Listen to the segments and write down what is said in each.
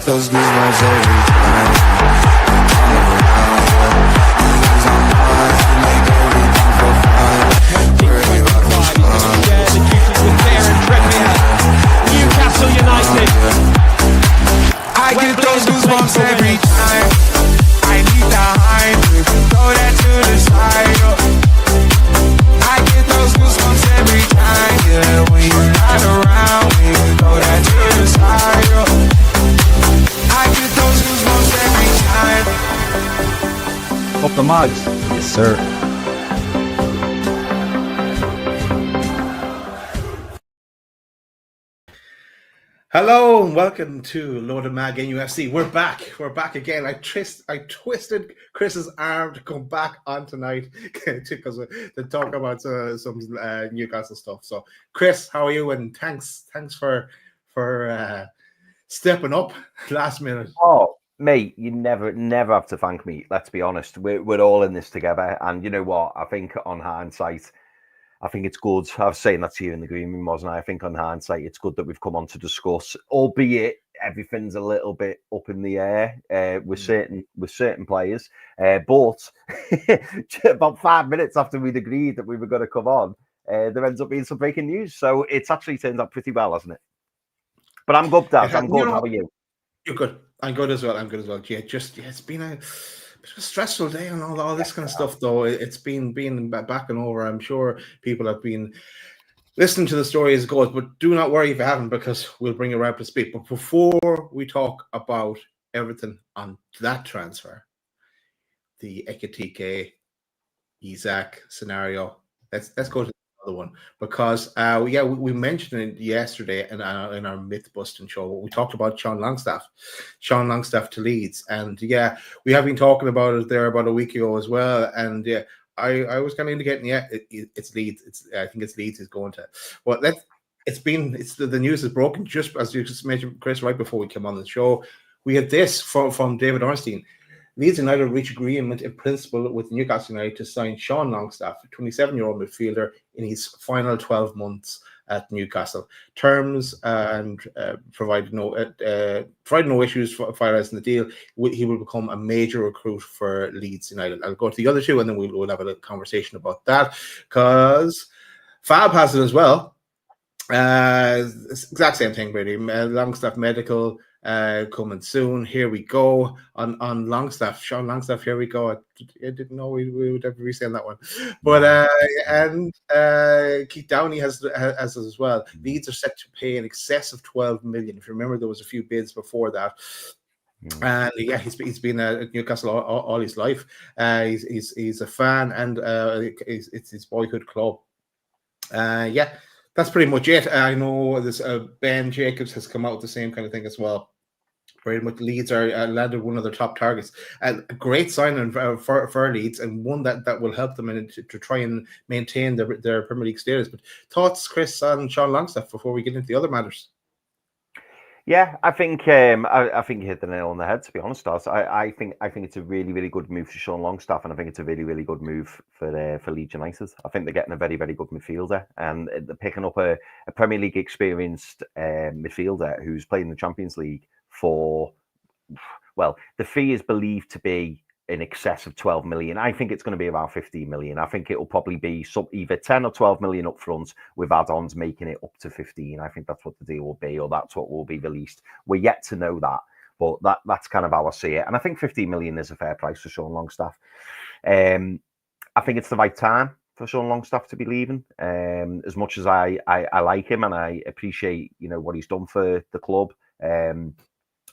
those goosebumps every time. All around, feelings on mine, you make everything feel fine. Worry about what's gone. Yeah, the duties were clear and Premier. Newcastle United. I get those goosebumps every time. I need the high, throw that to the side. I get those goosebumps every time, yeah. When you're not around, when you throw that to the side. I get those goosebumps every time. Up the mugs. Yes, sir. Hello and welcome to Loaded Mag NUFC. We're back. We're back again. I twisted Chris's arm to come back on tonight because to talk about some Newcastle stuff. So, Chris, how are you? And thanks for stepping up last minute. Oh, mate, you never have to thank me. Let's be honest. We're all in this together, and you know what? I think on hindsight, I think it's good. I was saying that to you in the green room, wasn't I? I think on hindsight, it's good that we've come on to discuss, albeit everything's a little bit up in the air with certain players. But about 5 minutes after we'd agreed that we were going to come on, there ends up being some breaking news. So it's actually turned out pretty well, hasn't it? But I'm good, Dad. I'm good. How are you? You're good. I'm good as well. Yeah, it's been a stressful day and all this kind of stuff, though. It's been back and over. I'm sure people have been listening to the story as it goes, but do not worry if you haven't, because we'll bring you right up to speed. But before we talk about everything on that transfer, the Ekitike Isak scenario, let's go to the other one, because we mentioned it yesterday in our myth busting show. We talked about Sean Longstaff to Leeds, and we have been talking about it there about a week ago as well. And I was kind of indicating it's Leeds. I think it's Leeds is going to. Well, the news is broken just as you just mentioned, Chris, right before we came on the show. We had this from David Ornstein. Leeds United reach agreement in principle with Newcastle United to sign Sean Longstaff, a 27-year-old midfielder, in his final 12 months at Newcastle. Terms and provide no issues for finalising the deal. He will become a major recruit for Leeds United. I'll go to the other two, and then we'll have a little conversation about that, because Fab has it as well. Exact same thing, really. Longstaff medical coming soon. Here we go on Longstaff, Sean Longstaff. Here we go. I didn't know we would ever be saying that one, but and Keith Downey has as well. Leeds are set to pay in excess of 12 million. If you remember, there was a few bids before that. And he's been at Newcastle all his life. He's a fan, and it's his boyhood club. That's pretty much it. I know this Ben Jacobs has come out with the same kind of thing as well. Very much Leeds are landed one of their top targets. A great signing for Leeds, and one that will help them to try and maintain their Premier League status. But thoughts, Chris, on Sean Longstaff before we get into the other matters? Yeah, I think I think you hit the nail on the head, to be honest, Daz. I think it's a really, really good move for Sean Longstaff, and I think it's a really, really good move for Leeds United. I think they're getting a very, very good midfielder, and they're picking up a Premier League experienced midfielder who's played in the Champions League for, well, the fee is believed to be in excess of 12 million. I think it's going to be around 15 million. I think it will probably be either 10 or 12 million up front with add-ons making it up to 15. I think that's what the deal will be, or that's what will be released. We're yet to know that, but that's kind of how I see it. And I think 15 million is a fair price for Sean Longstaff. I think it's the right time for Sean Longstaff to be leaving. As much as I like him and I appreciate, what he's done for the club,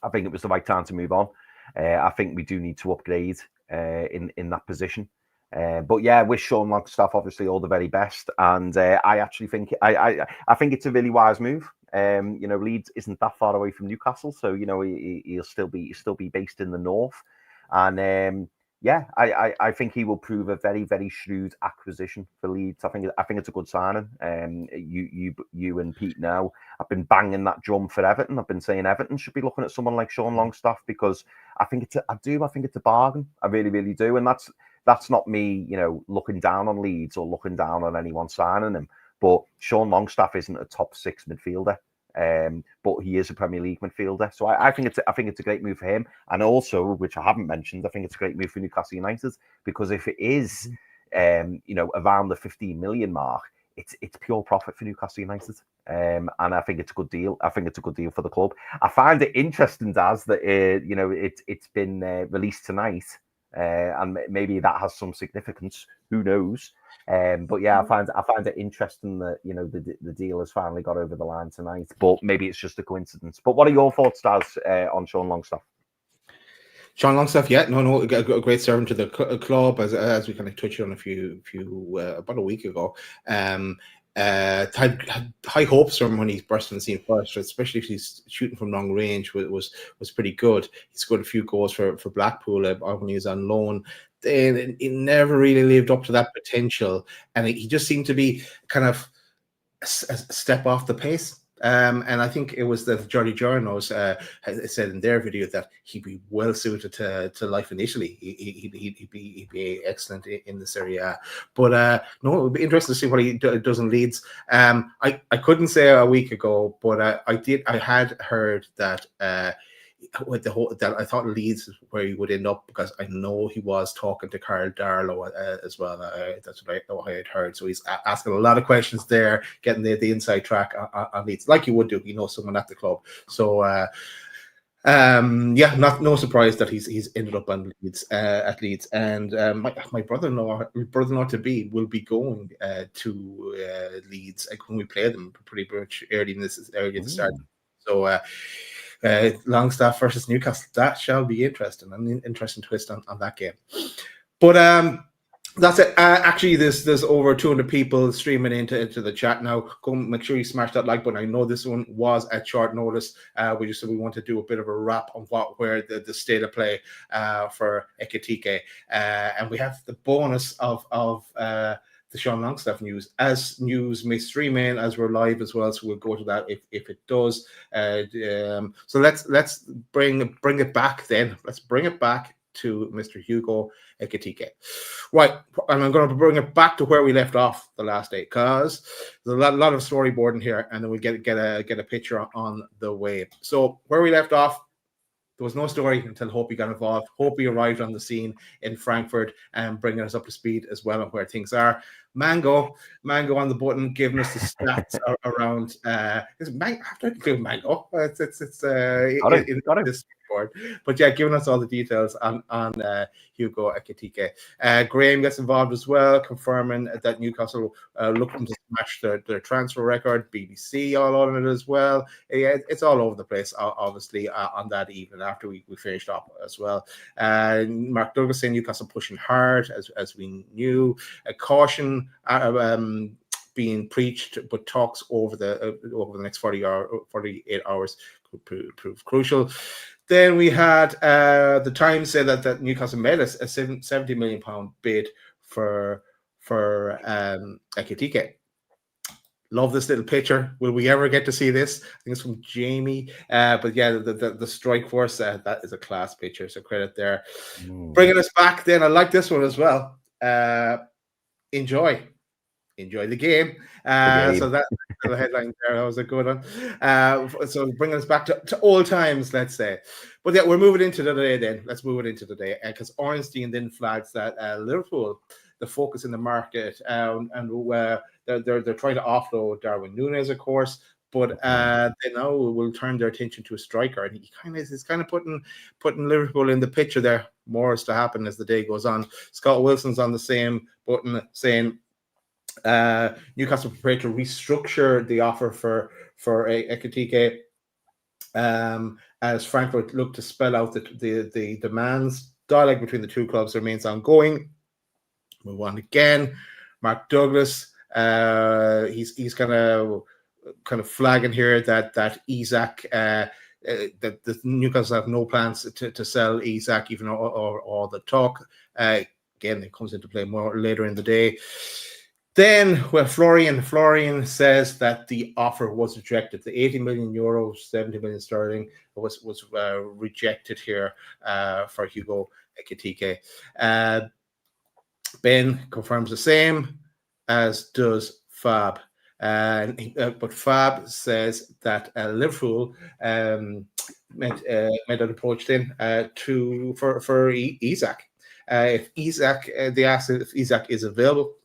I think it was the right time to move on. I think we do need to upgrade in that position. But yeah, wish Sean Longstaff obviously all the very best. And I actually think I think it's a really wise move. Leeds isn't that far away from Newcastle, so he'll still be based in the north. And I think he will prove a very, very shrewd acquisition for Leeds. I think it's a good signing. You and Pete now have been banging that drum for Everton. I've been saying Everton should be looking at someone like Sean Longstaff, because I think it's a bargain. I really, really do. And that's not me, looking down on Leeds or looking down on anyone signing him. But Sean Longstaff isn't a top six midfielder. but he is a Premier League midfielder. So I think it's a great move for him. And also, which I haven't mentioned, I think it's a great move for Newcastle United, because if it is, around the 15 million mark, it's pure profit for Newcastle United. And I think it's a good deal. I think it's a good deal for the club. I find it interesting, Daz, that it's been released tonight, and maybe that has some significance. Who knows? But yeah, I find it interesting that the deal has finally got over the line tonight. But maybe it's just a coincidence. But what are your thoughts, Daz, on Sean Longstaff? Sean Longstaff, a great servant to the club, as we kind of touched on a few about a week ago. Had high hopes from when he burst on the scene first, especially if he's shooting from long range. Was pretty good. He scored a few goals for Blackpool when he was on loan. Then he never really lived up to that potential, and he just seemed to be kind of a step off the pace. And I think it was that Jordi Journos said in their video that he'd be well suited to life in Italy. He'd be excellent in this area. But no, it would be interesting to see what he does in Leeds. I couldn't say a week ago, but I had heard that with that I thought Leeds is where he would end up, because I know he was talking to Carl Darlow as well. That's what I had heard. So he's asking a lot of questions there, getting the inside track on Leeds, like you would do. Someone at the club. So no surprise that he's ended up on Leeds at Leeds. And my brother-in-law to be will be going to Leeds when we play them pretty much early at the start. So. Longstaff versus Newcastle. That shall be interesting. An interesting twist on that game. But that's it. Actually, there's over 200 people streaming into the chat now. Go make sure you smash that like button. I know this one was at short notice. We want to do a bit of a wrap on where the state of play for Ekitike, and we have the bonus of the Sean Longstaff news. As news may stream in as we're live as well, so we'll go to that if it does. So let's bring it back then. Let's bring it back to Mr. Hugo Ekitike. Right, and I'm going to bring it back to where we left off the last day, because there's a lot of storyboarding here, and then we get a picture on the way. So where we left off, there was no story until Hopi got involved. Hopi arrived on the scene in Frankfurt and bringing us up to speed as well on where things are. Mango on the button, giving us the stats around. Is Mango? I have to include Mango. It's in this board, but yeah, giving us all the details on Hugo Ekitike. Graham gets involved as well, confirming that Newcastle looking to smash their transfer record. BBC all on it as well. Yeah, it's all over the place, obviously, on that evening after we finished up as well. Mark Douglas saying Newcastle pushing hard, as we knew. Caution being preached, but talks over the next 48 hours could prove crucial. Then we had the Times say that Newcastle made a £70 million bid for Ekitike. Love this little picture. Will we ever get to see this? I think it's from Jamie. But yeah, the strike force, that is a class picture. So credit there. Bringing us back then. I like this one as well. Enjoy the game. So that's the headline there. That was a good one. So bringing us back to old times, let's say. But yeah, we're moving into the day then. Let's move it into the day, because Ornstein then flags that Liverpool, the focus in the market, and they're trying to offload Darwin Núñez, of course, but they now will turn their attention to a striker, and he is kind of putting Liverpool in the picture there. More is to happen as the day goes on. Scott Wilson's on the same button saying Newcastle prepared to restructure the offer for Ekitike, as Frankfurt looked to spell out the demands. Dialogue between the two clubs remains ongoing. Move on again. Mark Douglas, he's kind of flagging here that Isak, that the Newcastle have no plans to sell Isak, even all the talk. Again, it comes into play more later in the day. Then, Florian says that the offer was rejected. The 80 million euros, 70 million sterling was rejected here for Hugo Ekitike. Ben confirms the same, as does Fab. But Fab says that Liverpool made an approach then for Isak. If Isak, they asked if Isak is available.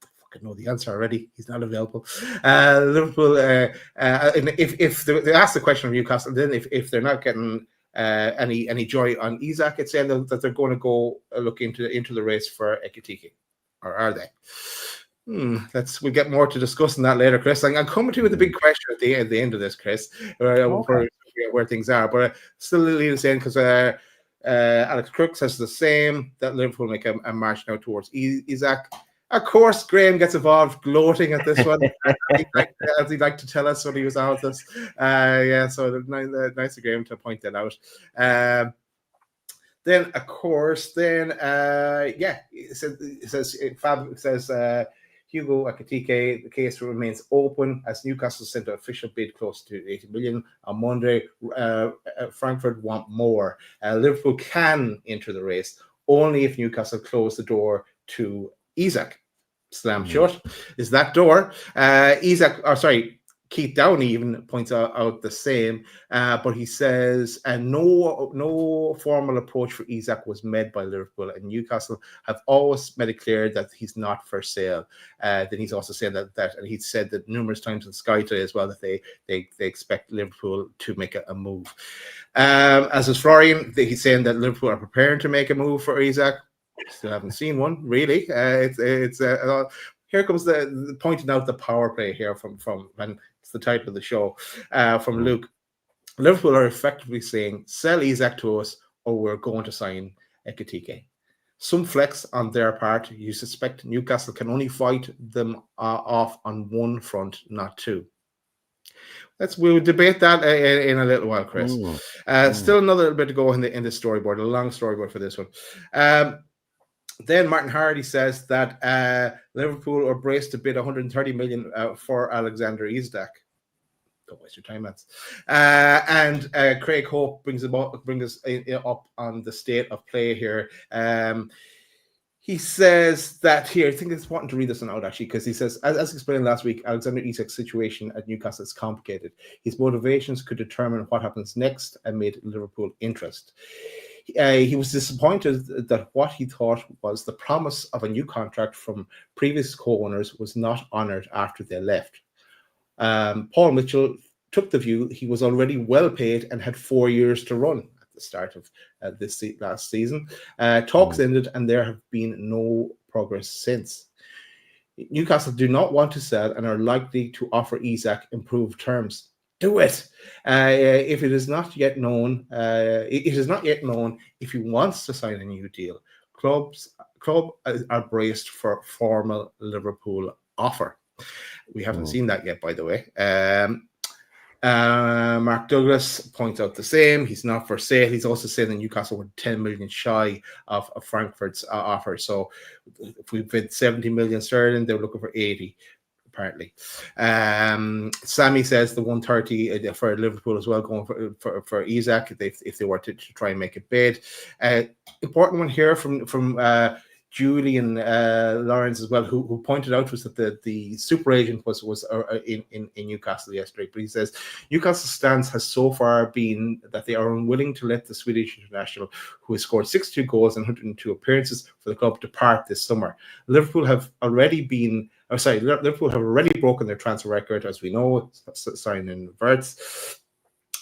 I know the answer already. He's not available. Liverpool, and if they ask the question of Newcastle, then if they're not getting any joy on Isak, it's saying that they're going to go look into the race for Ekitike, or are they? We'll get more to discuss on that later, Chris. I'm coming to you with a big question at the end of this, Chris, where things are. But still leave us in because Alex Crook says the same, that Liverpool make a march now towards Isak. Of course, Graham gets involved, gloating at this one, as he'd like to tell us when he was out with us. So nice of Graham to point that out. Then, of course, it says Fab says Hugo Ekitike, the case remains open as Newcastle sent an official bid close to 80 million on Monday. Frankfurt want more. Liverpool can enter the race only if Newcastle close the door to Isak. Slam shut is that door. Keith Downey even points out the same, but he says, no formal approach for Isak was made by Liverpool, and Newcastle have always made it clear that he's not for sale. Then he's also saying that, and he said that numerous times on Sky today as well, that they expect Liverpool to make a move. As is Florian, he's saying that Liverpool are preparing to make a move for Isak. Still haven't seen one, really. Here comes the pointing out the power play here from and it's the title of the show from Luke. Liverpool are effectively saying, sell Isak to us or we're going to sign Ekitike. Some flex on their part. You suspect Newcastle can only fight them off on one front, not two. We'll debate that in a little while, Chris. Still another little bit to go in the storyboard, a long storyboard for this one. Then Martin Hardy says that Liverpool are braced to bid 130 million for Alexander Isak. Don't waste your time, lads. And Craig Hope brings us up on the state of play here. He says that here, I think it's important to read this one out actually, because he says, as explained last week, Alexander Isak's situation at Newcastle is complicated. His motivations could determine what happens next amid Liverpool interest. He was disappointed that what he thought was the promise of a new contract from previous co-owners was not honoured after they left. Paul Mitchell took the view he was already well paid and had 4 years to run at the start of last season. Talks ended and there have been no progress since. Newcastle do not want to sell and are likely to offer Isak improved terms. Do it. If it is not yet known, if he wants to sign a new deal. Club are braced for formal Liverpool offer. We haven't seen that yet, by the way. Mark Douglas points out the same. He's not for sale. He's also saying that Newcastle were 10 million shy of Frankfurt's offer. So if we bid 70 million sterling, they're looking for 80. Apparently, Sammy says the 130 for Liverpool as well, going for Isak if they were to try and make a bid. Important one here from Julian Lawrence as well, who pointed out was that the super agent was in Newcastle yesterday. But he says Newcastle's stance has so far been that they are unwilling to let the Swedish international, who has scored 62 goals and 102 appearances for the club, depart this summer. Liverpool have already broken their transfer record, as we know, signing Wirtz.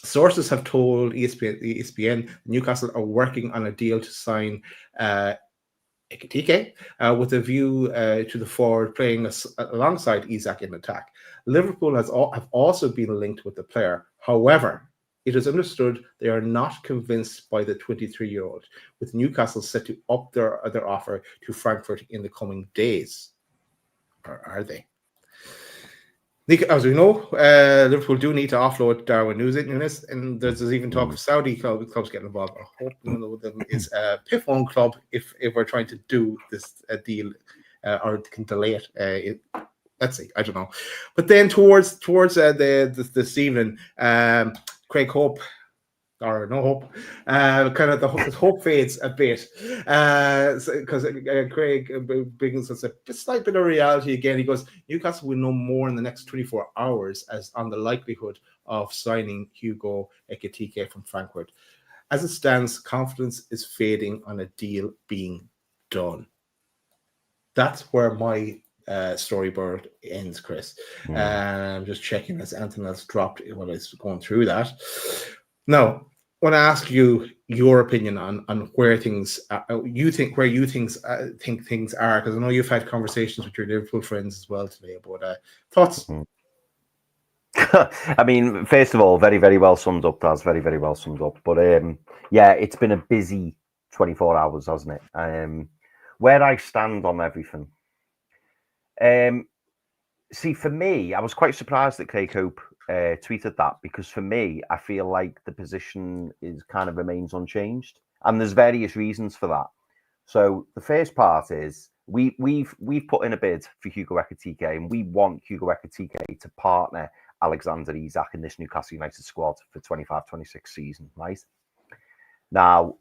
Sources have told ESPN Newcastle are working on a deal to sign Ekitike with a view to the forward playing alongside Isak in attack. Liverpool have also been linked with the player. However, it is understood they are not convinced by the 23-year-old, with Newcastle set to up their offer to Frankfurt in the coming days. Or are they? As we know, Liverpool do need to offload Darwin Núñez, and there's even talk of Saudi clubs getting involved. I hope one of them is a PIF-1 club if we're trying to do this deal or can delay it. Let's see, I don't know. But then towards this evening, Craig Hope, or no hope. Kind of the hope fades a bit because Craig brings us a slight bit of reality again. He goes, Newcastle will know more in the next 24 hours as on the likelihood of signing Hugo Ekitike from Frankfurt. As it stands, confidence is fading on a deal being done. That's where my storyboard ends, Chris. I'm just checking as anything else dropped while I was going through that. Now, I want to ask you your opinion on where things think things are, because I know you've had conversations with your Liverpool friends as well today about thoughts. I mean, first of all, very, very well summed up, Daz. Very, very well summed up. But yeah, it's been a busy 24 hours, hasn't it? Where I stand on everything. See, for me, I was quite surprised that Craig Hope tweeted that, because for me, I feel like the position is kind of remains unchanged, and there's various reasons for that. So the first part is we've put in a bid for Hugo Ekitike, and we want Hugo Ekitike to partner Alexander Isak in this Newcastle United squad for 25-26 season, right? Now,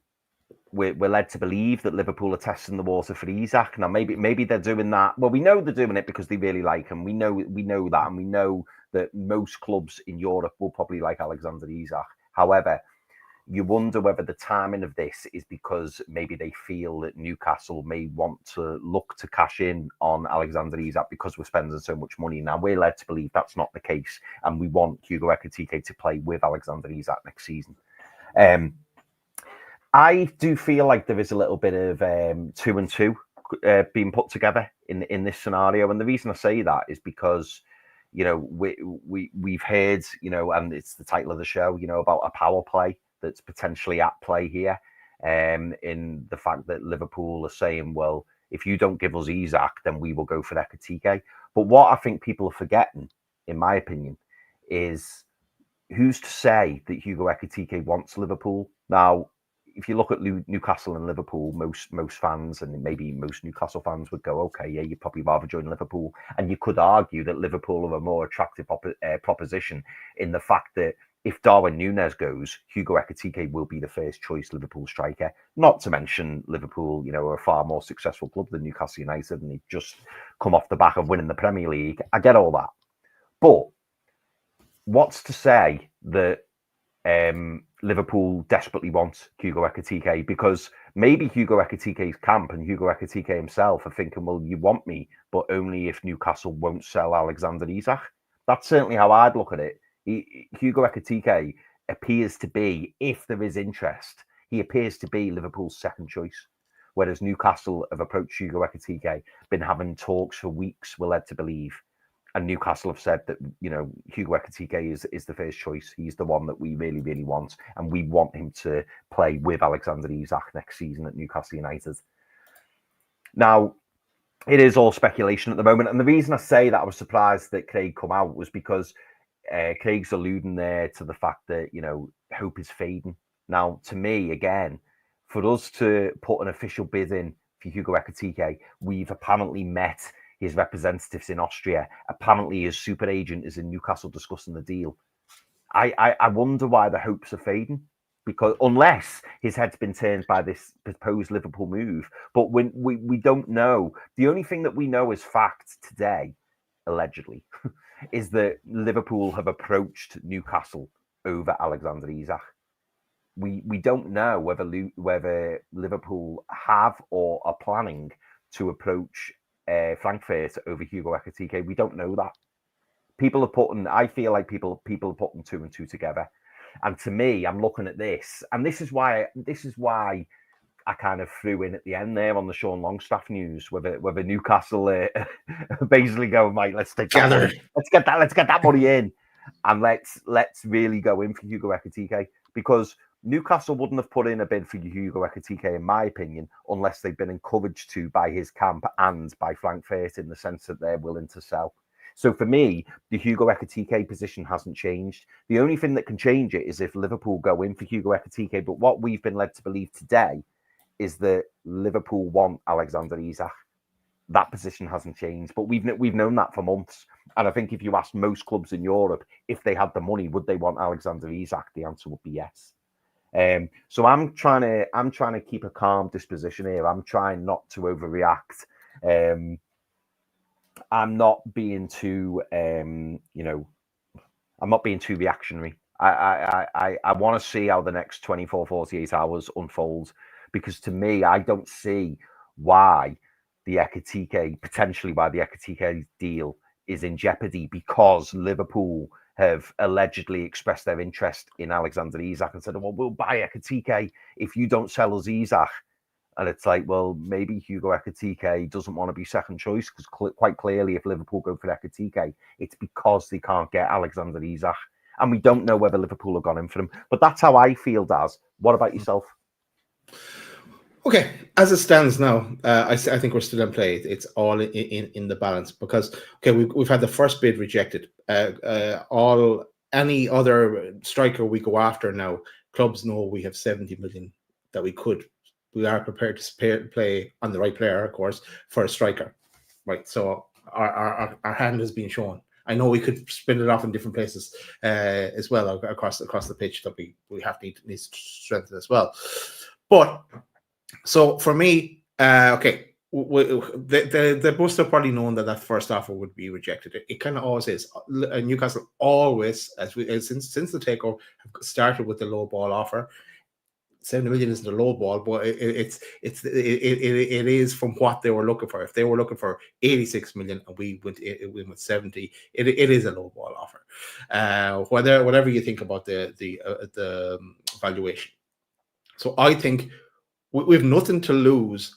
we're led to believe that Liverpool are testing the water for Isak. Now, maybe they're doing that. Well, we know they're doing it because they really like him. We know that, and we know that most clubs in Europe will probably like Alexander Isak. However, you wonder whether the timing of this is because maybe they feel that Newcastle may want to look to cash in on Alexander Isak because we're spending so much money. Now, we're led to believe that's not the case, and we want Hugo Ekitike to play with Alexander Isak next season. I do feel like there is a little bit of 2 and 2 being put together in this scenario, and the reason I say that is because, you know, we've heard, you know, and it's the title of the show, you know, about a power play that's potentially at play here, in the fact that Liverpool are saying, well, if you don't give us Isak, then we will go for Ekitike. But what I think people are forgetting, in my opinion, is who's to say that Hugo Ekitike wants Liverpool? Now, if you look at Newcastle and Liverpool, most fans and maybe most Newcastle fans would go, okay, yeah, you'd probably rather join Liverpool. And you could argue that Liverpool are a more attractive proposition in the fact that if Darwin Núñez goes, Hugo Ekitike will be the first choice Liverpool striker. Not to mention Liverpool, you know, are a far more successful club than Newcastle United, and they've just come off the back of winning the Premier League. I get all that. But what's to say that Liverpool desperately wants Hugo Ekitike? Because maybe Hugo Ekitike's camp and Hugo Ekitike himself are thinking, well, you want me, but only if Newcastle won't sell Alexander Isak. That's certainly how I'd look at it. Hugo Ekitike appears to be, if there is interest, he appears to be Liverpool's second choice. Whereas Newcastle have approached Hugo Ekitike, been having talks for weeks, we're led to believe. And Newcastle have said that, you know, Hugo Ekitike is the first choice. He's the one that we really, really want. And we want him to play with Alexander Isak next season at Newcastle United. Now, it is all speculation at the moment. And the reason I say that I was surprised that Craig come out was because Craig's alluding there to the fact that, you know, hope is fading. Now, to me, again, for us to put an official bid in for Hugo Ekitike, we've apparently met his representatives in Austria. Apparently his super agent is in Newcastle discussing the deal. I wonder why the hopes are fading, because unless his head's been turned by this proposed Liverpool move. But when we don't know. The only thing that we know as fact today, allegedly, is that Liverpool have approached Newcastle over Alexander Isak. We don't know whether Liverpool have or are planning to approach Frankfurt over Hugo Ekitike. We don't know that. People are putting, I feel like people are putting 2 and 2 together. And to me, I'm looking at this, and this is why I kind of threw in at the end there on the Sean Longstaff news, whether Newcastle basically go, mate, let's get that money in, and let's really go in for Hugo Ekitike, because Newcastle wouldn't have put in a bid for Hugo Ekitike, in my opinion, unless they've been encouraged to by his camp and by Frankfurt, in the sense that they're willing to sell. So for me, the Hugo Ekitike position hasn't changed. The only thing that can change it is if Liverpool go in for Hugo Ekitike. But what we've been led to believe today is that Liverpool want Alexander Isak. That position hasn't changed, but we've known that for months. And I think if you ask most clubs in Europe if they had the money, would they want Alexander Isak? The answer would be yes. So I'm trying to keep a calm disposition here. I'm trying not to overreact. I'm not being too, I'm not being too reactionary. I want to see how the next 24, 48 hours unfolds, because to me, I don't see why the Ekitike deal is in jeopardy, because Liverpool have allegedly expressed their interest in Alexander Isak and said, well, we'll buy Ekitike if you don't sell us Isak. And it's like, well, maybe Hugo Ekitike doesn't want to be second choice, because quite clearly, if Liverpool go for Ekitike, it's because they can't get Alexander Isak. And we don't know whether Liverpool have gone in for him. But that's how I feel, Daz. What about yourself? Okay, as it stands now, I think we're still in play. It's all in the balance, because we've had the first bid rejected. Any other striker we go after now, clubs know we have 70 million that we are prepared to play on the right player, of course, for a striker, right? So our hand has been shown. I know we could spin it off in different places as well across the pitch that we need to strengthen as well, but. So for me, they must have probably known that first offer would be rejected. It kind of always is. Newcastle always, since the takeover, have started with the low ball offer. 70 million isn't a low ball, but it is from what they were looking for. If they were looking for 86 million and we went with 70, it is a low ball offer. Whatever you think about the valuation. So I think we have nothing to lose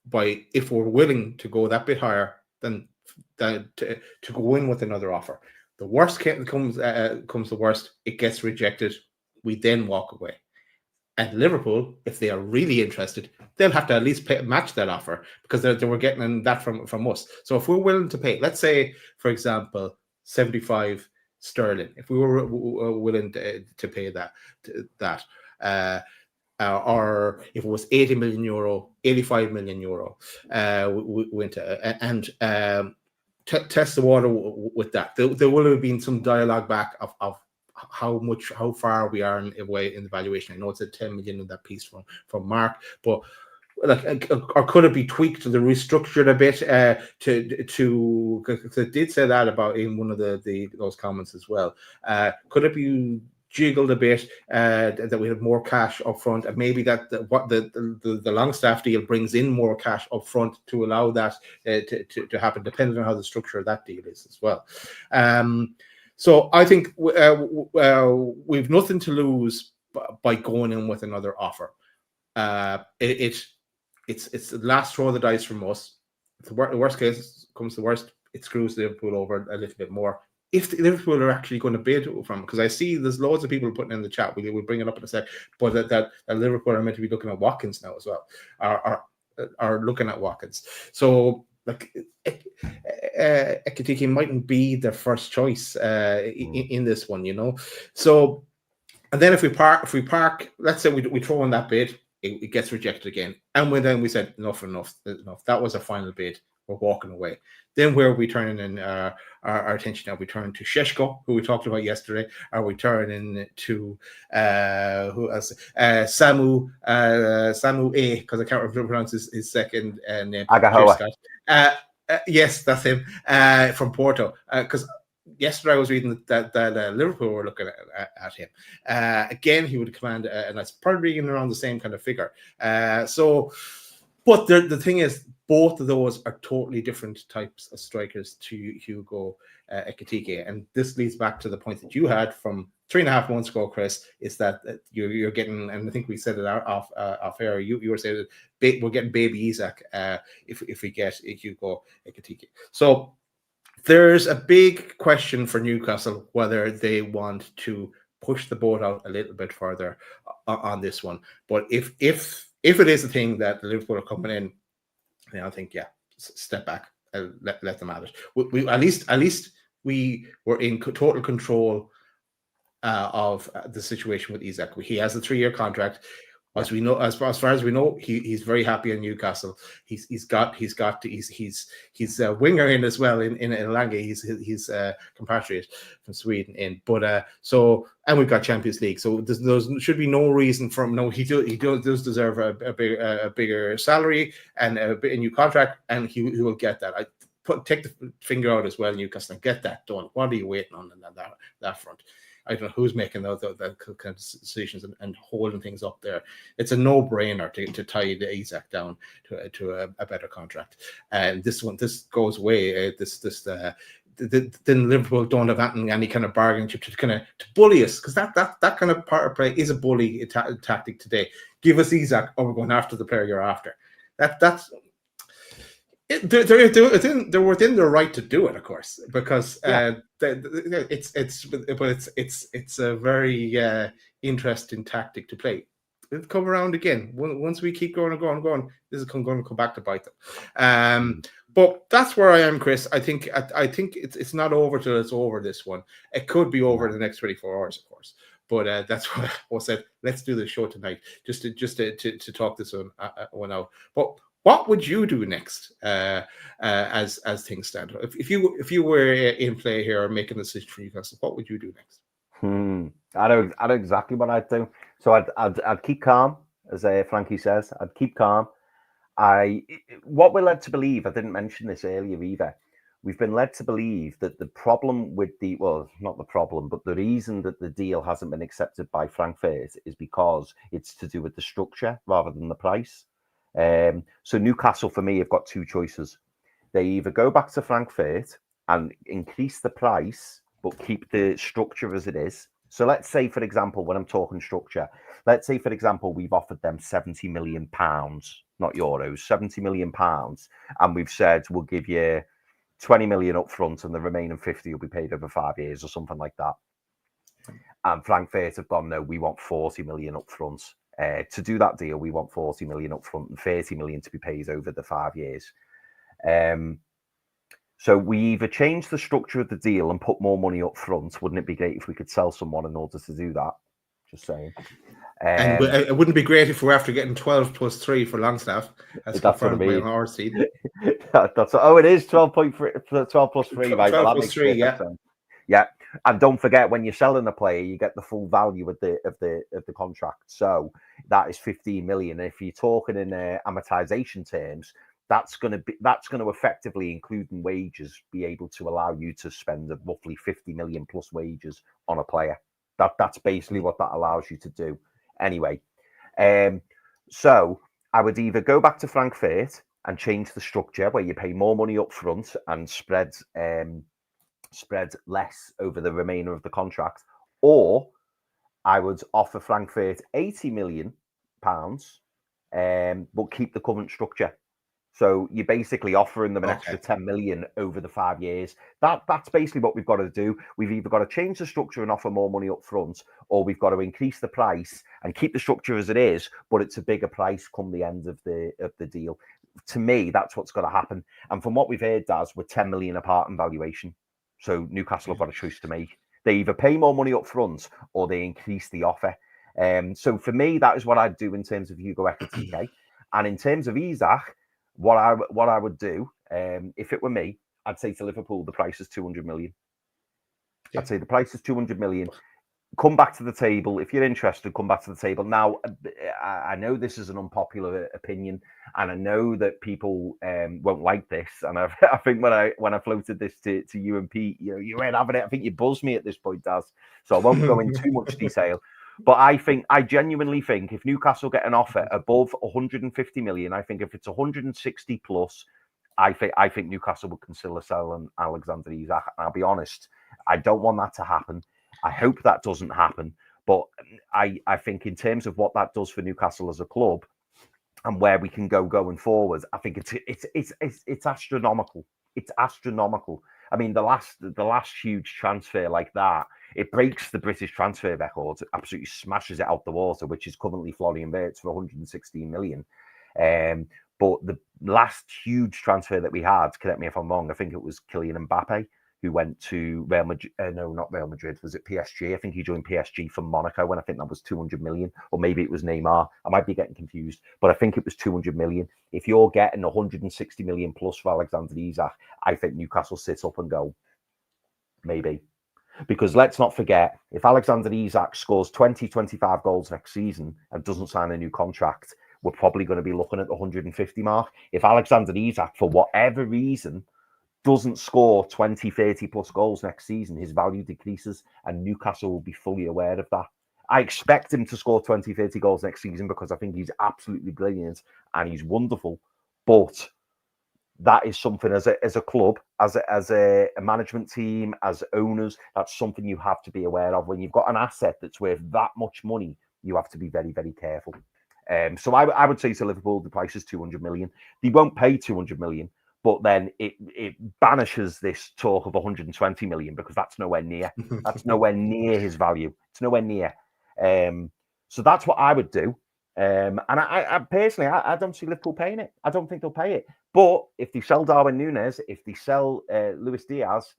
by, if we're willing to go that bit higher, than to go in with another offer. The worst comes the worst, it gets rejected. We then walk away. And Liverpool, if they are really interested, they'll have to at least match that offer, because they were getting that from us. So if we're willing to pay, let's say, for example, 75 sterling, if we were willing to pay that. Or if it was 80 million euro, 85 million euro, we went and test the water with that. There will have been some dialogue back of how far we are away in the valuation. I know it's a 10 million in that piece from Mark, but or could it be tweaked to restructured a bit to because it did say that about in one of those comments as well. Could it be jiggled a bit that we have more cash up front, and maybe that the Longstaff deal brings in more cash up front to allow that to happen, depending on how the structure of that deal is as well. So I think we've nothing to lose by going in with another offer. It's the last throw of the dice from us. If the worst case comes to worst, it screws Liverpool over a little bit more. If Liverpool are actually going to bid from, because I see there's loads of people putting in the chat, we'll bring it up in a sec, but that Liverpool are meant to be looking at Watkins now as well, are looking at Watkins. So like Ekitike mightn't be their first choice in this one, you know. So, and then if we park, let's say we throw in that bid, it gets rejected again, and then we said enough. That was a final bid. We're walking away. Then where are we turning in our attention? Are we turning to Sheshko, who we talked about yesterday? Are we turning to who else? Samu A, because I can't remember pronounce his second name. Agahoa. Yes, that's him from Porto. Because yesterday I was reading that Liverpool were looking at him. Again, he would command, and that's probably in around the same kind of figure. But the thing is, both of those are totally different types of strikers to Hugo Ekitike. And this leads back to the point that you had from 3.5 months ago, Chris, is that you're getting, and I think we said it off air, you were saying that we're getting baby Isak if we get Hugo Ekitike. So there's a big question for Newcastle whether they want to push the boat out a little bit further on this one. But if it is a thing that Liverpool are coming in, I think, step back, let them have it. We at least we were in total control of the situation with Isak. He has a 3-year contract. As we know, as far as we know, he's very happy in Newcastle. He's a winger in as well in Lange. He's compatriot from Sweden but so, and we've got Champions League, so there should be no reason for him. No, he does deserve a bigger salary and a new contract, and he will get that. Take the finger out as well, Newcastle, and get that done. What are you waiting on that front? I don't know who's making those kind of decisions and holding things up there. It's a no-brainer to tie the Isak down to a better contract. And this goes away. Then Liverpool don't have any kind of bargaining chip to bully us, because that kind of part of play is a bully tactic today. Give us Isak, or we're going after the player you're after. That's. They're within their right to do it, of course, because it's a very interesting tactic to play. It'll come around again once we keep going and going. This is going to come back to bite them. But that's where I am, Chris. I think it's not over till it's over. This one, it could be over in the next 24 hours, of course. But that's what I said. Let's do the show tonight, just to talk this one out. But what would you do next, as things stand? If you were in play here or making a decision for Newcastle, what would you do next? I know exactly what I'd do. So I'd keep calm, as Frankie says. I'd keep calm. What we're led to believe, I didn't mention this earlier either. We've been led to believe that the problem with not the problem, but the reason that the deal hasn't been accepted by Frankfurt is because it's to do with the structure rather than the price. So Newcastle, for me, have got two choices. They either go back to Frankfurt and increase the price, but keep the structure as it is. So let's say, for example, when I'm talking structure, let's say, for example, we've offered them £70 million, not euros, £70 million. And we've said, we'll give you 20 million up front and the remaining 50 will be paid over 5 years or something like that. And Frankfurt have gone, no, we want 40 million up front. To do that deal, we want 40 million up front and 30 million to be paid over the 5 years. So we either change the structure of the deal and put more money up front. Wouldn't it be great if we could sell someone in order to do that? Just saying. And it wouldn't be great if we're after getting 12 plus 3 for Longstaff. That's what I mean. Our seed. It is 12 plus 3. 12 plus 3, yeah. Sense. Yeah. And don't forget, when you're selling a player, you get the full value of the contract. So that is 15 million. And if you're talking in amortization terms, that's going to effectively, including wages, be able to allow you to spend roughly 50 million plus wages on a player. That's basically what that allows you to do. Anyway, so I would either go back to Frankfurt and change the structure where you pay more money up front and spread less over the remainder of the contract, or I would offer Frankfurt £80 million, but keep the current structure. So you're basically offering them an extra 10 million over the 5 years. That's basically what we've got to do. We've either got to change the structure and offer more money up front, or we've got to increase the price and keep the structure as it is, but it's a bigger price come the end of the deal. To me, that's what's got to happen. And from what we've heard, Daz, we're 10 million apart in valuation. So Newcastle have got a choice to make. They either pay more money up front or they increase the offer. So for me, that is what I'd do in terms of Hugo Ekitike. And in terms of Isak, what I would do, if it were me, I'd say to Liverpool, the price is 200 million. Yeah. I'd say the price is 200 million. Come back to the table. If you're interested, come back to the table. Now, I know this is an unpopular opinion, and I know that people won't like this. And I think when I floated this to you and Pete, you weren't having it. I think you buzzed me at this point, Daz. So I won't go into too much detail. But I genuinely think if Newcastle get an offer above 150 million, I think if it's 160 plus, I think Newcastle would consider selling Alexander Isak. And I'll be honest, I don't want that to happen. I hope that doesn't happen. But I think in terms of what that does for Newcastle as a club and where we can go going forward, I think it's astronomical. It's astronomical. I mean, the last huge transfer like that, it breaks the British transfer record. It absolutely smashes it out the water, which is currently Florian Wirtz for 116 million. But the last huge transfer that we had, correct me if I'm wrong, I think it was Kylian Mbappe, who went to Real Madrid. No, not Real Madrid. Was it PSG? I think he joined PSG from Monaco, and I think that was 200 million, or maybe it was Neymar. I might be getting confused, but I think it was 200 million. If you're getting 160 million plus for Alexander Isak, I think Newcastle sit up and go, maybe. Because let's not forget, if Alexander Isak scores 20, 25 goals next season and doesn't sign a new contract, we're probably going to be looking at the 150 mark. If Alexander Isak, for whatever reason, doesn't score 20, 30 plus goals next season, his value decreases, and Newcastle will be fully aware of that. I expect him to score 20, 30 goals next season because I think he's absolutely brilliant and he's wonderful. But that is something as a club, as a management team, as owners, that's something you have to be aware of. When you've got an asset that's worth that much money, you have to be very, very careful. So I would say to Liverpool, the price is 200 million. They won't pay 200 million, but then it banishes this talk of 120 million because that's nowhere near. That's nowhere near his value. It's nowhere near. So that's what I would do. And I personally, I don't see Liverpool paying it. I don't think they'll pay it. But if they sell Darwin Núñez, if they sell Luis Diaz,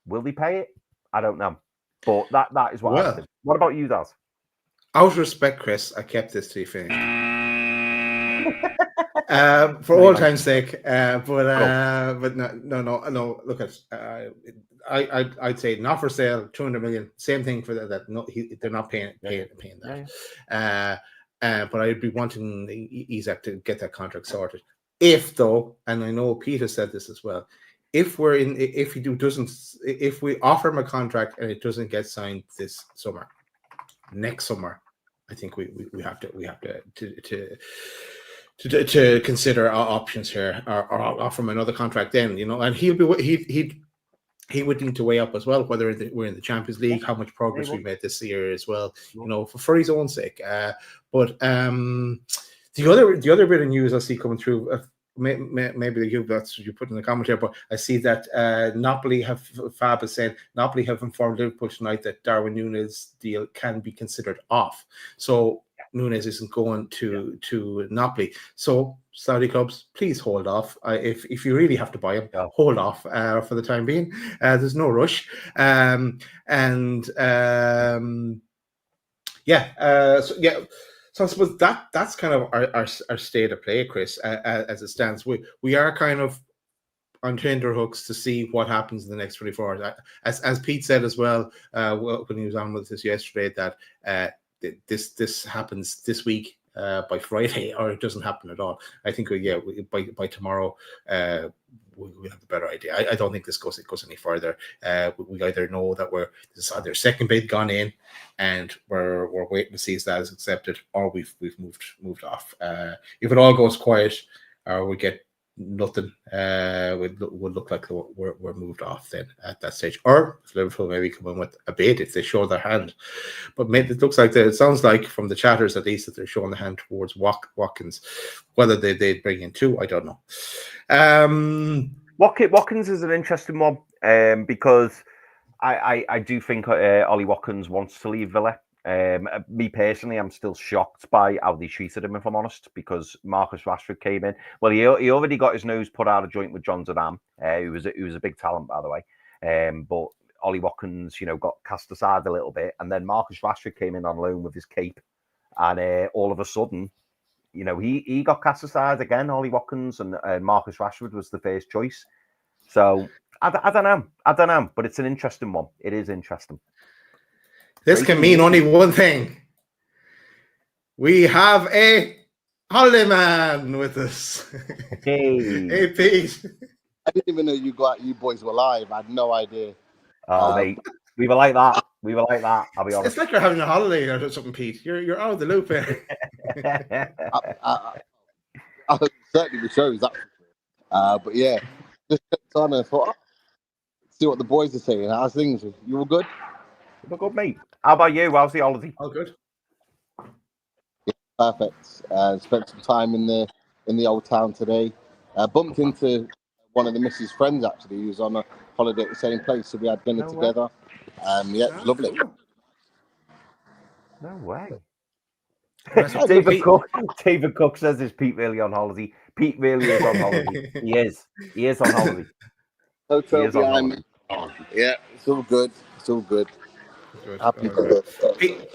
will they pay it? I don't know. But that is what I would do. What about you, Daz? Out of respect, Chris, I kept this to be finished. For all time's sake, but no. Look at I'd say not for sale, 200 million. Same thing for that. No, they're not paying that. Yeah. But I'd be wanting Isak to get that contract sorted. If though, and I know Peter said this as well, if we offer him a contract and it doesn't get signed this summer, next summer, I think we have to consider our options here, or offer him another contract. Then and he would need to weigh up as well whether we're in the Champions League, how much progress we made this year as well. For his own sake. But the other bit of news I see coming through. Maybe that's what you put in the comment here, but I see that Fab is saying Napoli have informed Liverpool tonight that Darwin Núñez deal can be considered off. So Núñez isn't going to Napoli. So Saudi clubs, please hold off. If you really have to buy him, hold off for the time being. There's no rush. So I suppose that's kind of our state of play, Chris, as it stands. We are kind of on tenterhooks to see what happens in the next 24 hours. As Pete said as well when he was on with us yesterday, that this happens this week by Friday, or it doesn't happen at all. I think by tomorrow we'll have a better idea. I don't think this goes any further. We either know that this either second bid gone in and we're waiting to see if that is accepted, or we've moved off. If it all goes quiet or we get nothing, would look like we're moved off then at that stage. Or Liverpool maybe come in with a bid if they show their hand. But it looks like it sounds like from the chatters at least that they're showing the hand towards Watkins. Whether they'd bring in two, I don't know. Watkins is an interesting one because I do think Ollie Watkins wants to leave Villa. Me personally, I'm still shocked by how they treated him, if I'm honest, because Marcus Rashford came in. Well, he already got his nose put out of joint with John Zidane, who was a big talent, by the way. But Ollie Watkins, got cast aside a little bit, and then Marcus Rashford came in on loan with his cape, and all of a sudden, he got cast aside again. Ollie Watkins and Marcus Rashford was the first choice. So I don't know, but it's an interesting one. It is interesting. This can mean only one thing. We have a holiday man with us. Hey, Pete. I didn't even know you boys were live. I had no idea. Oh, mate, we were like that. I'll be honest. It's like you're having a holiday or something, Pete. You're out of the loop here. I certainly the shows that. But yeah, just checked on and thought, see what the boys are saying. How's things? You all good? We're good, mate. How about you? How's the holiday? All good. Yeah, perfect. Spent some time in the old town today. Bumped into one of the missus' friends actually, who was on a holiday at the same place, so we had dinner together. Yeah, it was lovely. No way. David Cook says, is Pete really on holiday? Pete really is on holiday. He is on holiday. So Toby, Yeah, it's all good. It's all good. Good. Happy All right. Pete,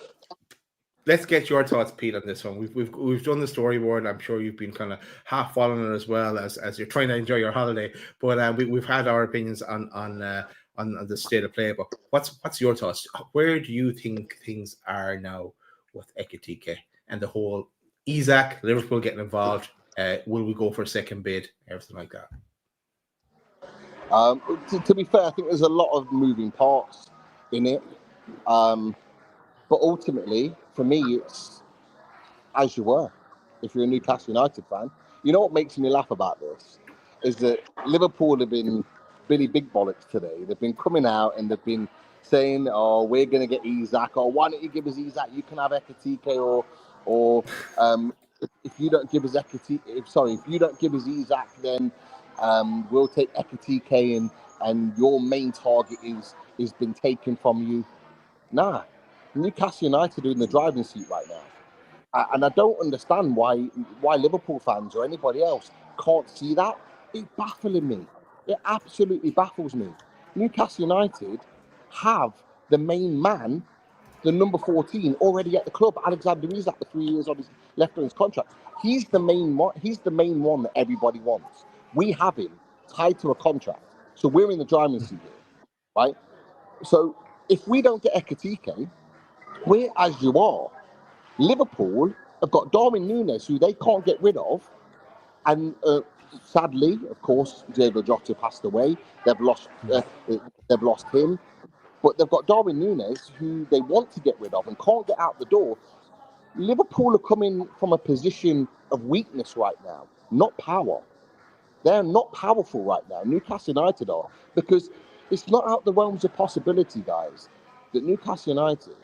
let's get your thoughts, Pete, on this one. We've done the storyboard. I'm sure you've been kind of half following it as well as you're trying to enjoy your holiday. But we've had our opinions on the state of play. But what's your thoughts? Where do you think things are now with Ekitike and the whole Isak, Liverpool getting involved? Will we go for a second bid? Everything like that. To be fair, I think there's a lot of moving parts in it. But ultimately, for me, it's as you were. If you're a Newcastle United fan, you know what makes me laugh about this is that Liverpool have been Billy Big Bollocks today. They've been coming out and they've been saying, "Oh, we're going to get Isak," or "Why don't you give us Isak? You can have Ekitike," or if you don't give us Ekitike, if you don't give us Isak, then we'll take Ekitike and your main target is been taken from you. Nah, Newcastle United are in the driving seat right now. And I don't understand why Liverpool fans or anybody else can't see that. It's baffling me. It absolutely baffles me. Newcastle United have the main man, the number 14, already at the club. Alexander Isak, the 3 years on his left on his contract. He's the main one. He's the main one that everybody wants. We have him tied to a contract, so we're in the driving seat here, right? So if we don't get Ekitike, we're as you are. Liverpool have got Darwin Núñez, who they can't get rid of, and sadly, of course, Diego Jota passed away. They've lost him, but they've got Darwin Núñez, who they want to get rid of and can't get out the door. Liverpool are coming from a position of weakness right now, not power. They're not powerful right now. Newcastle United are, because it's not out the realms of possibility, guys, that Newcastle United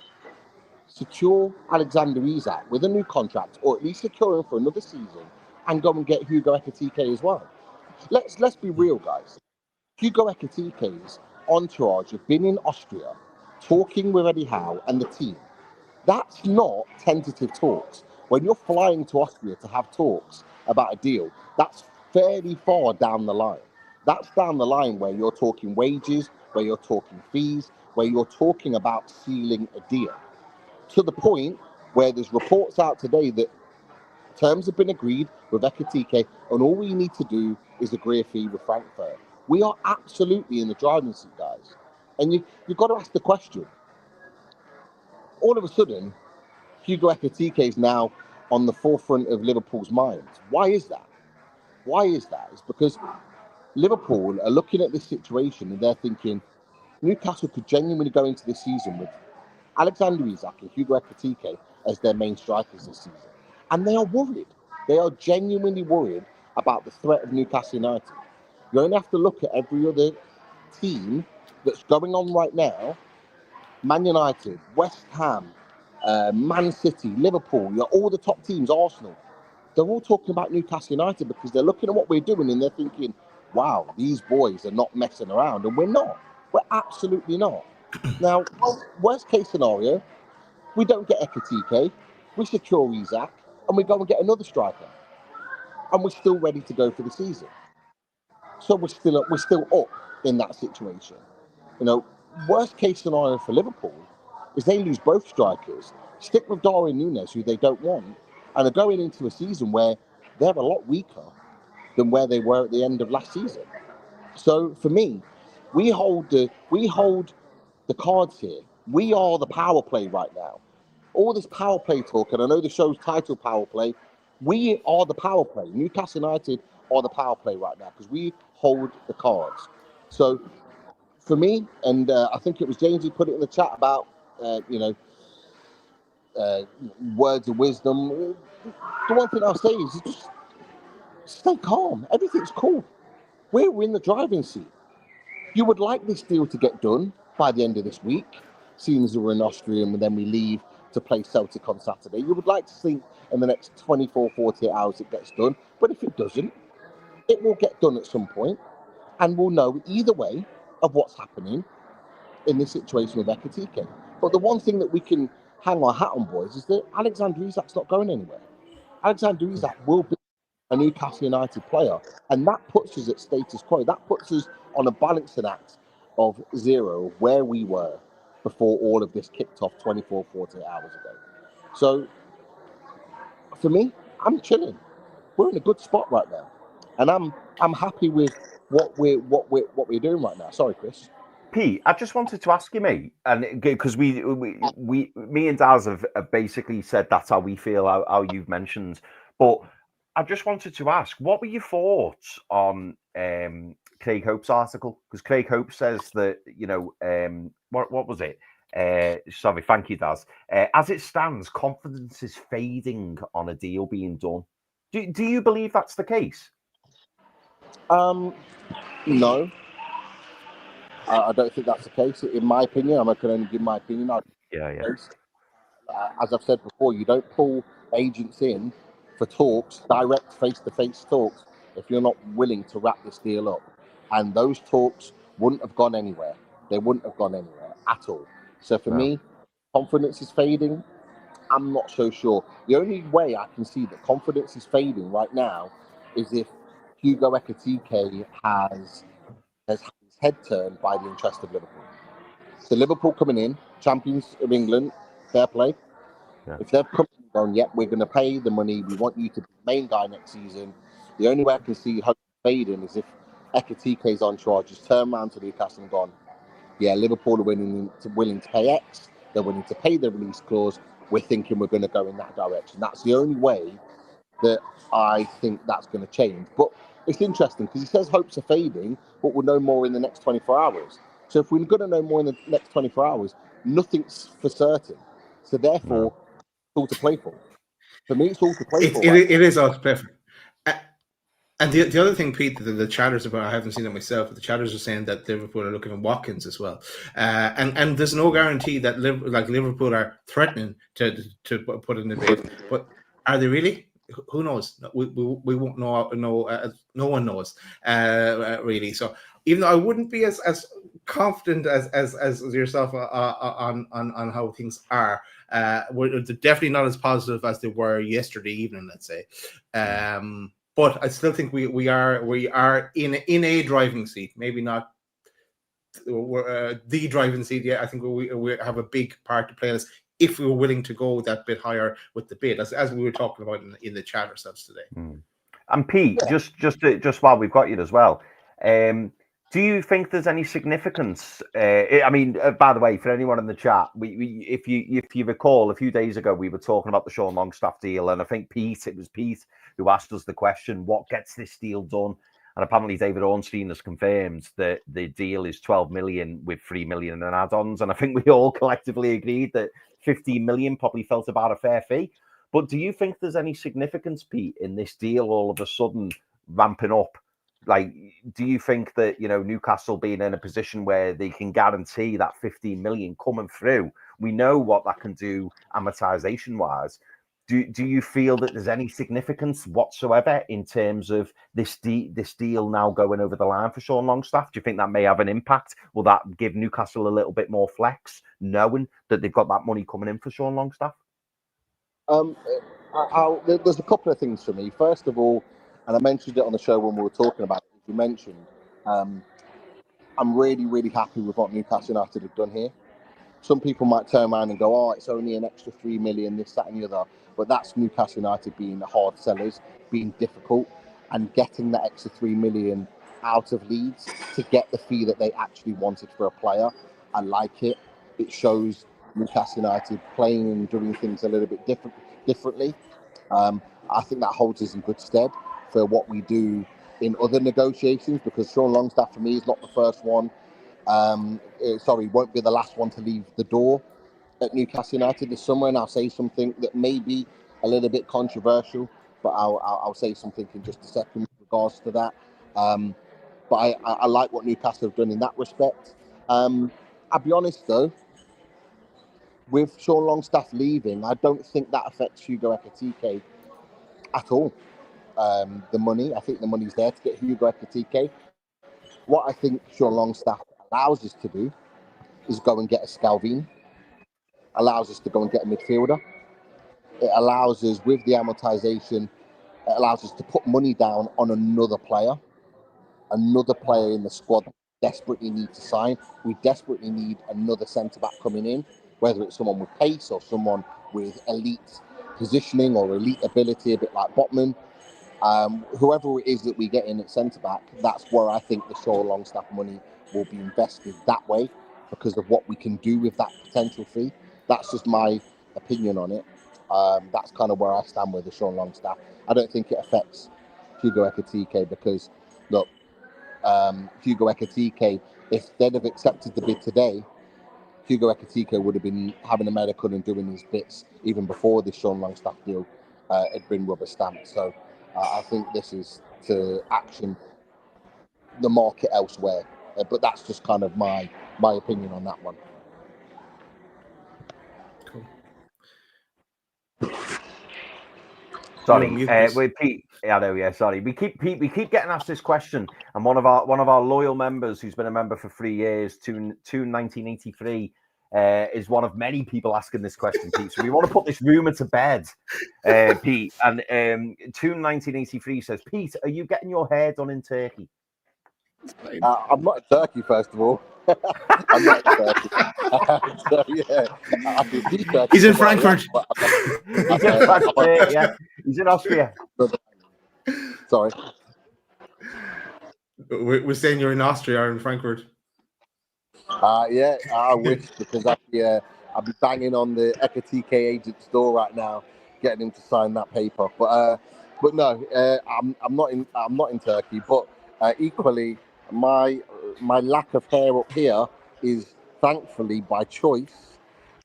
secure Alexander Isak with a new contract, or at least secure him for another season, and go and get Hugo Ekitike as well. Let's be real, guys. Hugo Ekitike's entourage have been in Austria talking with Eddie Howe and the team. That's not tentative talks. When you're flying to Austria to have talks about a deal, that's fairly far down the line. That's down the line where you're talking wages, where you're talking fees, where you're talking about sealing a deal. To the point where there's reports out today that terms have been agreed with Ekitike, and all we need to do is agree a fee with Frankfurt. We are absolutely in the driving seat, guys. And you've got to ask the question. All of a sudden, Hugo Ekitike is now on the forefront of Liverpool's minds. Why is that? Why is that? It's because Liverpool are looking at this situation and they're thinking Newcastle could genuinely go into this season with Alexander Isak and Hugo Ekitike as their main strikers this season. And they are worried. They are genuinely worried about the threat of Newcastle United. You only have to look at every other team that's going on right now. Man United, West Ham, Man City, Liverpool, all the top teams, Arsenal. They're all talking about Newcastle United because they're looking at what we're doing and they're thinking, wow, these boys are not messing around. And we're not. We're absolutely not. Now, worst case scenario, we don't get Ekitike, we secure Isak, and we go and get another striker. And we're still ready to go for the season. So we're still up in that situation. Worst case scenario for Liverpool is they lose both strikers, stick with Darwin Núñez, who they don't want, and are going into a season where they're a lot weaker than where they were at the end of last season. So for me, we hold the cards here. We are the power play right now. All this power play talk, and I know the show's title Power Play, we are the power play. Newcastle United are the power play right now because we hold the cards. So for me, and I think it was James who put it in the chat about, words of wisdom. The one thing I'll say is just stay calm. Everything's cool. We're in the driving seat. You would like this deal to get done by the end of this week, seeing as we're in Austria and then we leave to play Celtic on Saturday. You would like to think in the next 24, 48 hours it gets done. But if it doesn't, it will get done at some point, and we'll know either way of what's happening in this situation with Ekitike. But the one thing that we can hang our hat on, boys, is that Alexander Isak's not going anywhere. Alexander Isak will be a Newcastle United player, and that puts us at status quo. That puts us on a balancing act of zero where we were before all of this kicked off 24, 48 hours ago. So for me, I'm chilling. We're in a good spot right now, and I'm happy with what we're doing right now. Sorry, Chris. Pete, I just wanted to ask you, mate, and because me and Daz have basically said that's how we feel, how you've mentioned, but I just wanted to ask, what were your thoughts on Craig Hope's article? Because Craig Hope says that, what was it? Sorry, thank you, Daz. As it stands, confidence is fading on a deal being done. Do you believe that's the case? No. I don't think that's the case. In my opinion, I can only give my opinion. Yeah. As I've said before, you don't pull agents in for talks, direct face-to-face talks, if you're not willing to wrap this deal up. And those talks wouldn't have gone anywhere. They wouldn't have gone anywhere at all. So for me, confidence is fading. I'm not so sure. The only way I can see that confidence is fading right now is if Hugo Ekitike has had his head turned by the interest of Liverpool. So Liverpool coming in, champions of England, fair play. Yeah. If they've come in and gone, yep, we're going to pay the money, we want you to be the main guy next season. The only way I can see hope fading is if Ekitike's entourage just turn around to Newcastle and gone, yeah, Liverpool are willing to pay X, they're willing to pay the release clause, we're thinking we're going to go in that direction. That's the only way that I think that's going to change. But it's interesting because he says hopes are fading, but we'll know more in the next 24 hours. So if we're going to know more in the next 24 hours, nothing's for certain. So therefore, it's all to play for. For me, it's all to play for. It is all to play for. And the other thing, Pete, the chatters about, I haven't seen it myself, but the chatters are saying that Liverpool are looking at Watkins as well. And there's no guarantee that Liverpool are threatening to put in a bid. But are they really? Who knows? We won't know. No one knows really. So even though I wouldn't be as confident as yourself on how things are, we're definitely not as positive as they were yesterday evening, let's say. But I still think we are in a driving seat. Maybe not the driving seat yet. I think we have a big part to play in this if we were willing to go that bit higher with the bid, as we were talking about in the chat ourselves today. And Pete, just while we've got you as well, do you think there's any significance? I mean, by the way, for anyone in the chat, if you recall, a few days ago we were talking about the Sean Longstaff deal, and I think it was Pete who asked us the question, what gets this deal done? And apparently David Ornstein has confirmed that the deal is 12 million with 3 million in add-ons, and I think we all collectively agreed that 15 million probably felt about a fair fee. But do you think there's any significance, Pete, in this deal all of a sudden ramping up? Like, do you think that, Newcastle being in a position where they can guarantee that 15 million coming through, we know what that can do amortization wise. Do you feel that there's any significance whatsoever in terms of this deal now going over the line for Sean Longstaff? Do you think that may have an impact? Will that give Newcastle a little bit more flex, knowing that they've got that money coming in for Sean Longstaff? There's a couple of things for me. First of all, and I mentioned it on the show when we were talking about it, you mentioned, I'm really, really happy with what Newcastle United have done here. Some people might turn around and go, oh, it's only an extra 3 million, this, that, and the other. But that's Newcastle United being the hard sellers, being difficult, and getting that extra 3 million out of Leeds to get the fee that they actually wanted for a player. I like it. It shows Newcastle United playing and doing things a little bit differently. I think that holds us in good stead for what we do in other negotiations, because Sean Longstaff for me is not the first one. Won't be the last one to leave the door at Newcastle United this summer, and I'll say something that may be a little bit controversial, but I'll say something in just a second with regards to that. But I like what Newcastle have done in that respect. I'll be honest though, with Sean Longstaff leaving, I don't think that affects Hugo Ekitike at all. The money, I think the money's there to get Hugo Ekitike. What I think Sean Longstaff allows us to do is go and get a Scalvini, allows us to go and get a midfielder. It allows us, with the amortization, it allows us to put money down on another player in the squad desperately need to sign. We desperately need another centre-back coming in, whether it's someone with pace or someone with elite positioning or elite ability, a bit like Botman. Whoever it is that we get in at centre-back, that's where I think the Shaw Longstaff money will be invested that way because of what we can do with that potential fee. That's just my opinion on it. That's kind of where I stand with the Shaw Longstaff. I don't think it affects Hugo Ekitike because, look, Hugo Ekitike, if they'd have accepted the bid today, Hugo Ekitike would have been having a medical and doing his bits even before this Sean Longstaff deal had been rubber stamped. So I think this is to action the market elsewhere. But that's just kind of my opinion on that one. Cool. Sorry, with Pete. Yeah, no, yeah, sorry. We keep getting asked this question, and one of our loyal members, who's been a member for 3 years, to 1983, is one of many people asking this question, Pete. So we want to put this rumor to bed, Pete. And 1983 says, Pete, are you getting your hair done in Turkey? I'm not in Turkey, first of all. I'm not in Turkey. So, yeah, I can see Turkey. He's in Frankfurt. He's in Frankfurt, yeah. He's in Austria. Sorry. We're saying you're in Austria or in Frankfurt. Yeah, I wish, because I'd be banging on the Ekitike agent's door right now, getting him to sign that paper. But no, I'm not in Turkey. But equally, my lack of hair up here is thankfully by choice.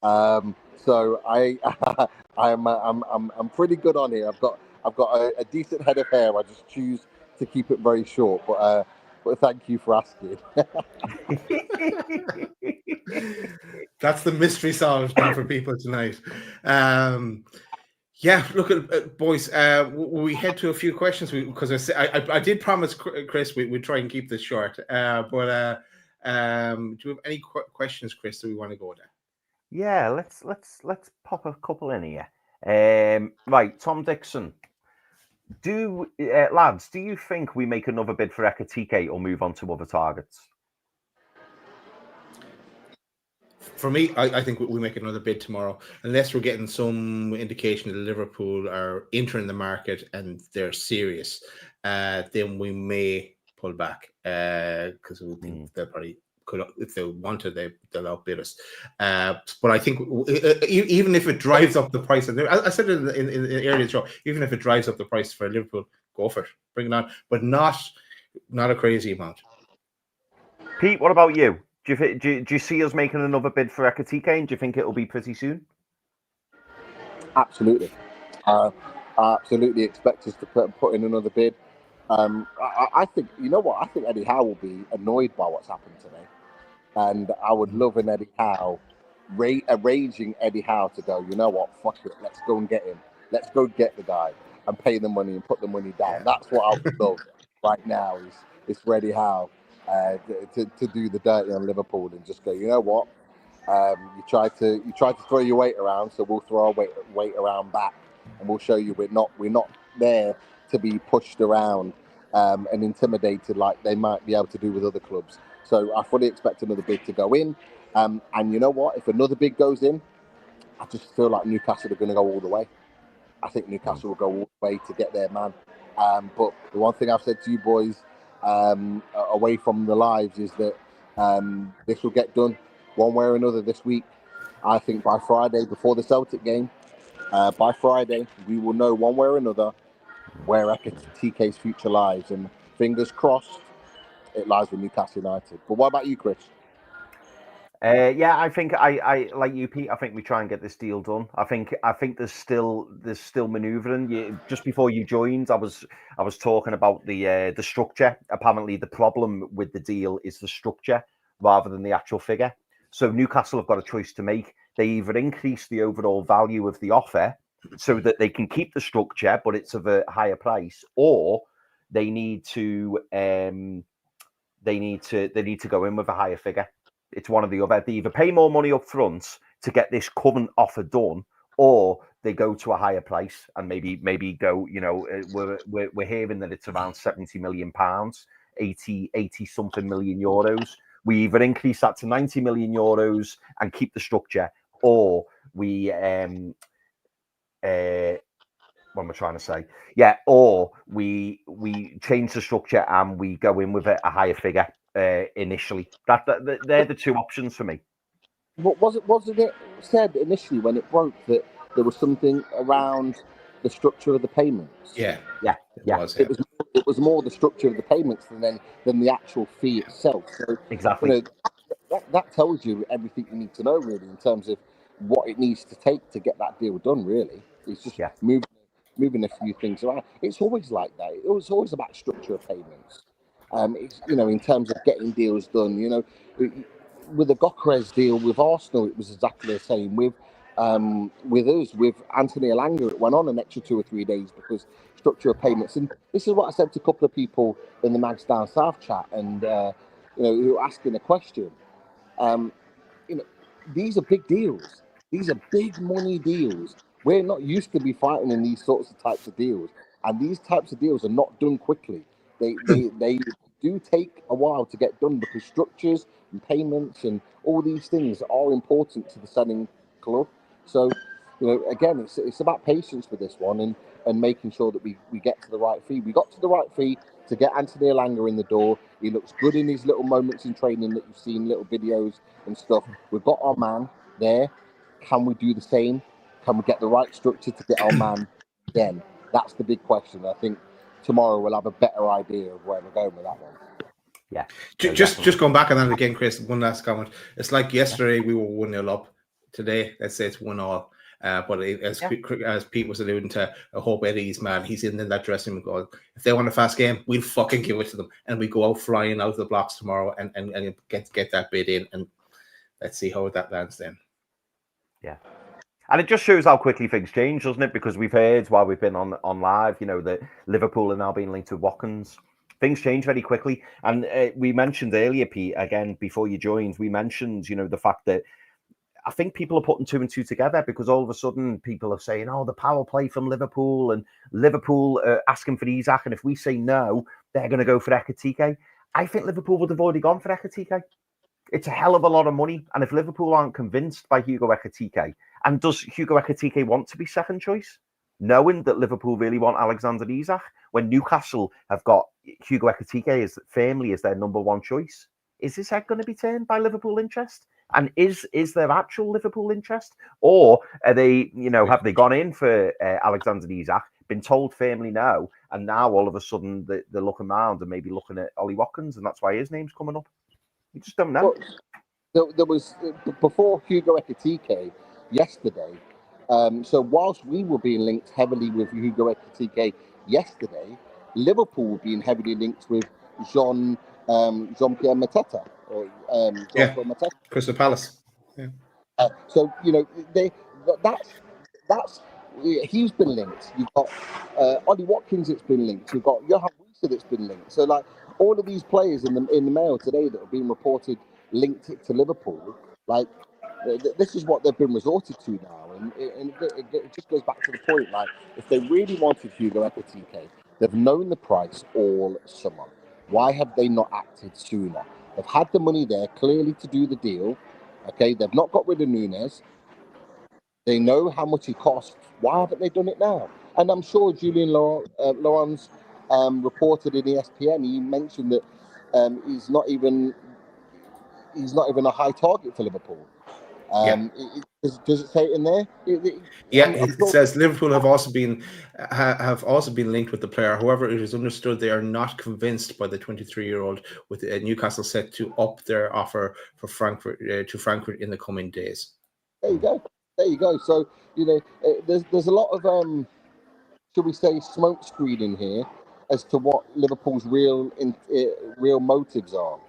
So I'm pretty good on here. I've got a decent head of hair. I just choose to keep it very short. But thank you for asking. That's the mystery solved for people tonight. Yeah, look at boys. We head to a few questions because I did promise Chris we'd try and keep this short. But do you have any questions, Chris, that we want to go there? Yeah, let's pop a couple in here. Right, Tom Dixon. Lads, do you think we make another bid for Ekitike or move on to other targets? For me, I think we make another bid tomorrow, unless we're getting some indication that Liverpool are entering the market and they're serious. Then we may pull back because we think they'll probably could, if they wanted, they'll outbid us. But I think even if it drives up the price, and I said it in the earlier show, even if it drives up the price for Liverpool, go for it, bring it on, but not a crazy amount. Pete, what about you? Do you see us making another bid for Ekitike, and do you think it'll be pretty soon? Absolutely. I absolutely expect us to put in another bid. I think, you know what? I think Eddie Howe will be annoyed by what's happened today. And I would love an Eddie Howe, a raging Eddie Howe to go, you know what? Fuck it. Let's go and get him. Let's go get the guy and pay the money and put the money down. That's what I would love right now is for Eddie Howe to do the dirty on Liverpool and just go, you know what? You try to throw your weight around, so we'll throw our weight around back, and we'll show you we're not there to be pushed around and intimidated like they might be able to do with other clubs. So I fully expect another bid to go in, and you know what? If another bid goes in, I just feel like Newcastle are going to go all the way. I think Newcastle will go all the way to get their man. But the one thing I've said to you boys away from the lives is that this will get done one way or another this week. I think by Friday, before the Celtic game, by Friday, we will know one way or another where Ekitike's future lies. And fingers crossed, it lies with Newcastle United. But what about you, Chris? Yeah, I think I like you, Pete. I think we try and get this deal done. I think there's still manoeuvring. Just before you joined, I was talking about the structure. Apparently, the problem with the deal is the structure rather than the actual figure. So Newcastle have got a choice to make. They either increase the overall value of the offer so that they can keep the structure, but it's of a higher price, or they need to go in with a higher figure. It's one or the other. They either pay more money up front to get this current offer done, or they go to a higher price and maybe go. You know, we're hearing that it's around £70 million. 80 something million euros. We either increase that to 90 million euros and keep the structure, or we what am I trying to say? Yeah, or we change the structure and we go in with a higher figure initially. They're the two options for me. What wasn't it said initially when it broke that there was something around the structure of the payments? Yeah. It was more the structure of the payments than the actual fee itself. So Exactly. That tells you everything you need to know, really, in terms of what it needs to take to get that deal done. Really, it's just moving a few things around. It's always like that. It was always about structure of payments. It's, in terms of getting deals done. With the Gokeres deal with Arsenal, it was exactly the same. With us, with Anthony Elanga, it went on an extra 2 or 3 days because structure of payments. And this is what I said to a couple of people in the Mags Down South chat, and who were asking a question. These are big deals. These are big money deals. We're not used to be fighting in these sorts of types of deals, and these types of deals are not done quickly. They do take a while to get done because structures and payments and all these things are important to the selling club. So, again, it's about patience with this one and making sure that we get to the right fee. We got to the right fee to get Anthony Elanga in the door. He looks good in his little moments in training that you've seen, little videos and stuff. We've got our man there. Can we do the same? Can we get the right structure to get our man? Then that's the big question. I think tomorrow we'll have a better idea of where we're going with that one. Yeah. Just going back on that again, Chris, one last comment. It's like yesterday we were 1-0 up. Today, let's say it's 1-1. But as Pete was alluding to, I hope Eddie's man. He's in that dressing room going, if they want a fast game, we'll fucking give it to them. And we go out flying out of the blocks tomorrow and get that bid in. And let's see how that lands then. Yeah. And it just shows how quickly things change, doesn't it? Because we've heard while we've been on live, that Liverpool are now being linked to Watkins. Things change very quickly. And we mentioned earlier, Pete, again, before you joined, we mentioned, the fact that I think people are putting 2 and 2 together because all of a sudden people are saying, the power play from Liverpool and Liverpool asking for Isak. And if we say no, they're going to go for Ekitike. I think Liverpool would have already gone for Ekitike. It's a hell of a lot of money. And if Liverpool aren't convinced by Hugo Ekitike, and does Hugo Ekitike want to be second choice, knowing that Liverpool really want Alexander Isak, when Newcastle have got Hugo Ekitike firmly as their number one choice? Is his head going to be turned by Liverpool interest? And is there actual Liverpool interest? Or are they, have they gone in for Alexander Isak, been told firmly no, and now all of a sudden they're looking around and maybe looking at Ollie Watkins, and that's why his name's coming up? You just don't know. Well, there was, before Hugo Ekitike yesterday, so whilst we were being linked heavily with Hugo Ekitike yesterday, Liverpool were being heavily linked with Jean-Pierre Mateta. Mateta. Crystal Palace. Yeah. So that's he's been linked. You've got Ollie Watkins that's been linked. You've got Johan Wieser that's been linked. So like all of these players in the mail today that have been reported linked to Liverpool, like this is what they've been resorted to now, and it just goes back to the point. Like if they really wanted Hugo Ekitike, they've known the price all summer. Why have they not acted sooner? They've had the money there clearly to do the deal. Okay, they've not got rid of Nunes. They know how much he costs. Why haven't they done it now? And I'm sure Julian Laurens reported in ESPN. He mentioned that he's not even a high target for Liverpool. Does it say it in there? It says Liverpool have also been linked with the player. However, it is understood they are not convinced by the 23-year-old, with Newcastle set to up their offer for Frankfurt in the coming days. There you go. So there's a lot of should we say smoke screening here as to what Liverpool's real motives are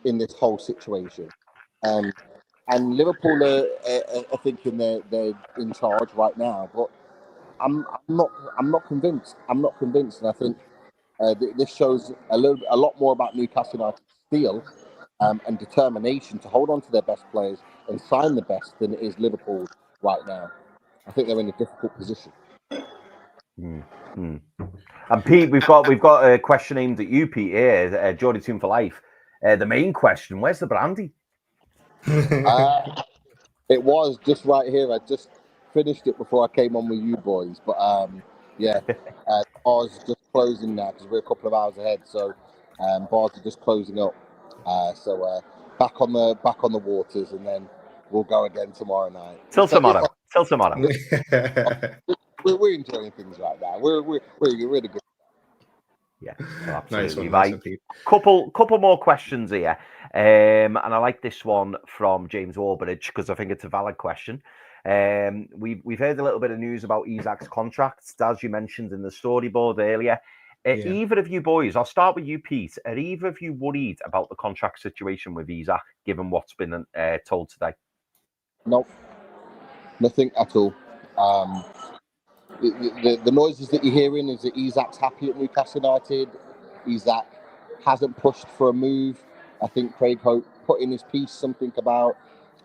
in this whole situation. And Liverpool are thinking they're in charge right now, but I'm not convinced. I'm not convinced, and I think this shows a lot more about Newcastle United's steel and determination to hold on to their best players and sign the best than it is Liverpool right now. I think they're in a difficult position. And Pete, we've got a question aimed at you, Pete. Here, Geordie Tune for Life. The main question: where's the brandy? It was just right here. I just finished it before I came on with you boys. But bars just closing now because we're a couple of hours ahead. So bars are just closing up. Back on the waters, and then we'll go again tomorrow night. Till tomorrow. We're enjoying things right now. We're really good. Yeah, absolutely. Nice one, Couple more questions here, and I like this one from James Warbridge because I think it's a valid question. We've heard a little bit of news about Isak's contracts, as you mentioned in the storyboard earlier. Either of you boys, I'll start with you, Pete. Are either of you worried about the contract situation with Isak, given what's been told today? No, nothing at all. The noises that you're hearing is that Isak's happy at Newcastle United. Isak hasn't pushed for a move. I think Craig Hope put in his piece something about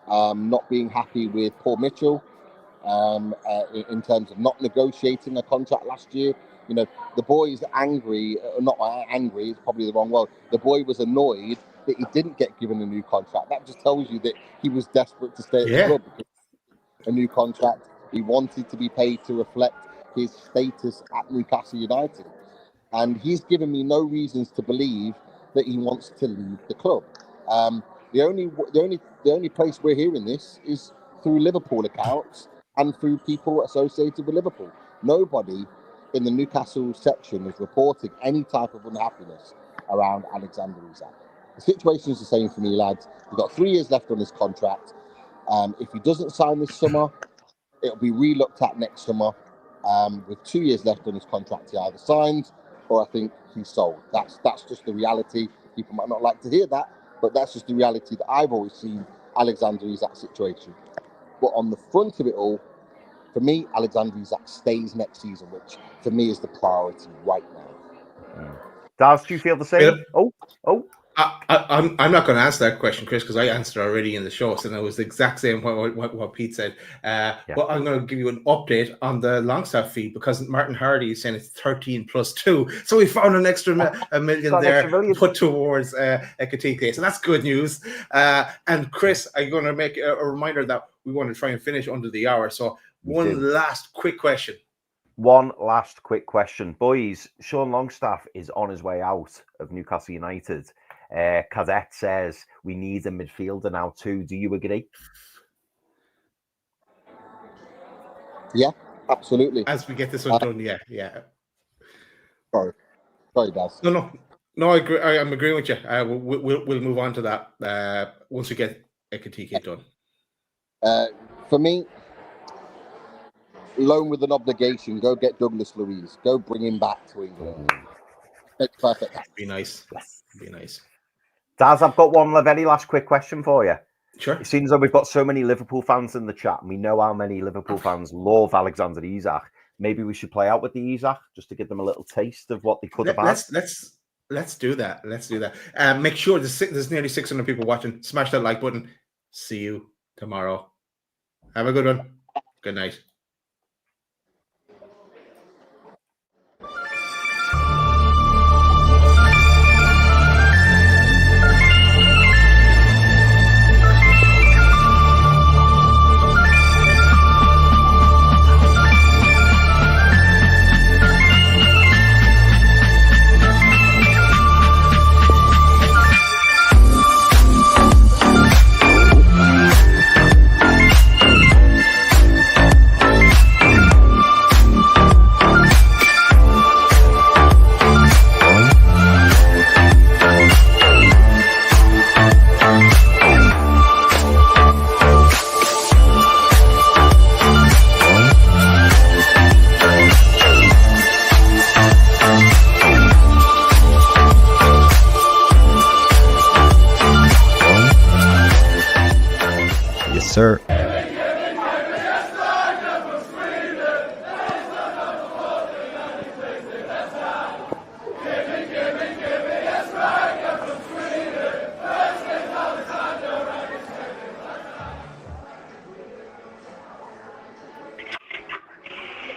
not being happy with Paul Mitchell in terms of not negotiating a contract last year. You know, the boy is angry, not angry, it's probably the wrong word. The boy was annoyed that he didn't get given a new contract. That just tells you that he was desperate to stay at the club because a new contract. He wanted to be paid to reflect his status at Newcastle United. And he's given me no reasons to believe that he wants to leave the club. The only place we're hearing this is through Liverpool accounts and through people associated with Liverpool. Nobody in the Newcastle section is reporting any type of unhappiness around Alexander Isak. The situation is the same for me, lads. We've got 3 years left on his contract. If he doesn't sign this summer, it'll be re-looked at next summer. With 2 years left on his contract, he either signs or I think he's sold. That's just the reality. People might not like to hear that, but that's just the reality that I've always seen Alexander Isak's situation. But on the front of it all, for me, Alexander Isak stays next season, which for me is the priority right now. Daz, do you feel the same? I'm not going to answer that question, Chris, because I answered already in the show, so it was the exact same what Pete said. But I'm going to give you an update on the Longstaff fee because Martin Hardy is saying it's 13 plus 2, so we found an extra $1 million there put towards Ekitike, so that's good news. And Chris, I'm going to make a reminder that we want to try and finish under the hour. So one last quick question. Boys, Sean Longstaff is on his way out of Newcastle United. Kazette says we need a midfielder now too. Do you agree? Yeah, absolutely. As we get this one done, yeah. Sorry, Daz. No. I agree. I'm agreeing with you. We'll move on to that once we get Ekitike done. For me, loan with an obligation. Go get Douglas Luiz. Go bring him back to England. It's perfect. Be nice. Be nice. Daz, I've got one very last quick question for you. Sure. It seems like we've got so many Liverpool fans in the chat, and we know how many Liverpool fans love Alexander Isak. Maybe we should play out with the Isak just to give them a little taste of what they could have had. Let's do that. Make sure there's nearly 600 people watching. Smash that like button. See you tomorrow. Have a good one. Good night. Sir.